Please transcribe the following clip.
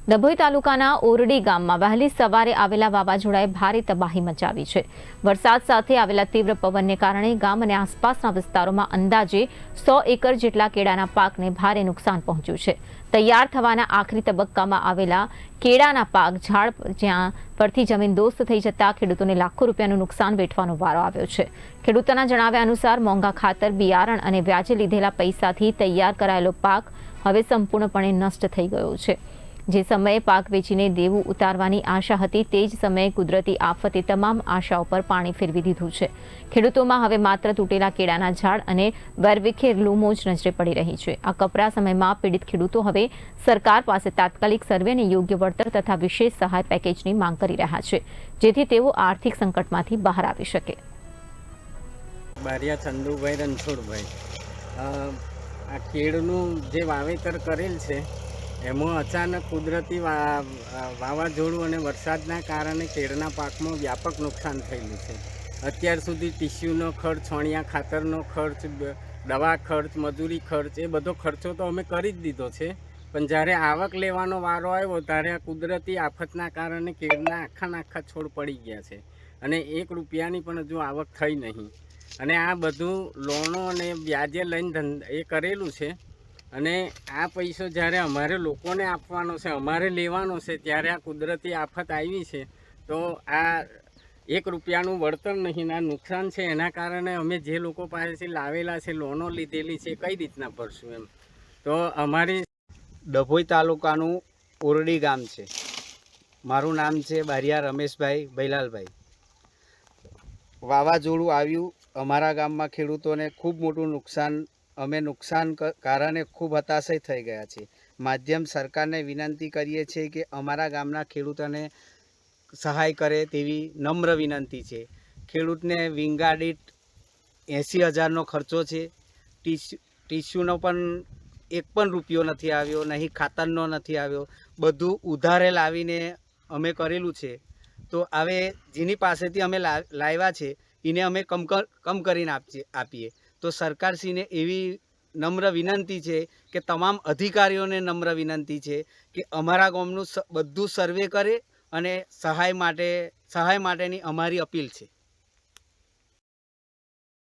ડભોઈ તાલુકાના ઓરડી ગામમાં વહેલી સવારે આવેલા વાવાઝોડાએ ભારે તબાહી મચાવી છે। વરસાદ સાથે આવેલા તીવ્ર પવનને કારણે ગામ અને આસપાસના વિસ્તારોમાં અંદાજે 100 એકર જેટલા કેળાના પાકને ભારે નુકસાન પહોંચ્યું છે। તૈયાર થવાના આખરી તબક્કામાં આવેલા કેળાના પાક ઝાડ જ્યાં પરથી જમીનદોસ્ત થઈ જતા ખેડૂતોને લાખો રૂપિયાનું નુકસાન વેઠવાનો વારો આવ્યો છે। ખેડૂતોના જણાવ્યા અનુસાર મોંઘા ખાતર, બિયારણ અને વ્યાજે લીધેલા પૈસાથી તૈયાર કરાયેલો પાક હવે સંપૂર્ણપણે નષ્ટ થઈ ગયો છે। જે સમયે પાક વેચીને દેવું ઉતારવાની આશા હતી તે જ સમયે કુદરતી આફતે તમામ આશાઓ પર પાણી ફેરવી દીધું છે। ખેડૂતોમાં હવે માત્ર તૂટેલા કેળાના ઝાડ અને વેરવિખેર લૂમો જ નજરે પડી રહી છે। આ કપરા સમયમાં પીડિત ખેડૂતો હવે સરકાર પાસે તાત્કાલિક સર્વે અને યોગ્ય વળતર તથા વિશેષ સહાય પેકેજની માંગ કરી રહ્યા છે, જેથી તેઓ આર્થિક સંકટમાંથી બહાર આવી શકે। બારિયા ચંદુભાઈ રણછોડભાઈ, આ કેળનું જે વાવેતર કરેલ છે એમાં અચાનક કુદરતી વાવાઝોડું અને વરસાદના કારણે કેળના પાકમાં વ્યાપક નુકસાન થયેલું છે। અત્યાર સુધી ટીસ્યુનો ખર્ચ, છોણિયા ખાતરનો ખર્ચ, દવા ખર્ચ, મજૂરી ખર્ચ એ બધો ખર્ચો તો અમે કરી જ દીધો છે, પણ જ્યારે આવક લેવાનો વારો આવ્યો ત્યારે આ કુદરતી આફતના કારણે કેળના આખા છોડ પડી ગયા છે અને 1 રૂપિયાની પણ હજુ આવક થઈ નહીં। અને આ બધું લોનો અને વ્યાજે લઈને એ કરેલું છે અને આ પૈસો જ્યારે અમારે લોકોને આપવાનો છે, અમારે લેવાનો છે, ત્યારે આ કુદરતી આફત આવી છે તો આ 1 રૂપિયાનું વળતર નહીં, આ નુકસાન છે। એના કારણે અમે જે લોકો પાસેથી લાવેલા છે, લોનો લીધેલી છે, કઈ રીતના ભરશું એમ। તો અમારી ડભોઈ તાલુકાનું ઓરડી ગામ છે। મારું નામ છે બારિયા રમેશભાઈ ભૈલાલભાઈ। વાવાઝોડું આવ્યું, અમારા ગામમાં ખેડૂતોને ખૂબ મોટું નુકસાન, અમે નુકસાન કારણે ખૂબ હતાશ થઈ ગયા છે। માધ્યમ સરકારને વિનંતી કરીએ છીએ કે અમારા ગામના ખેડૂતોને સહાય કરે તેવી નમ્ર વિનંતી છે। ખેડૂતને વીંગા દીઠ 80,000નો ખર્ચો છે। ટીસ્યુનો પણ 1 પણ રૂપિયો નથી આવ્યો, નહીં ખાતરનો નથી આવ્યો, બધું ઉધારે લાવીને અમે કરેલું છે। તો હવે જેની પાસેથી અમે લાવ્યા છે એને અમે કમ કરીને આપીએ। તો સરકારશ્રીને એવી નમ્ર વિનંતી છે કે તમામ અધિકારીઓને નમ્ર વિનંતી છે કે અમારા ગામનું બધું સર્વે કરે અને સહાય માટેની અમારી અપીલ છે।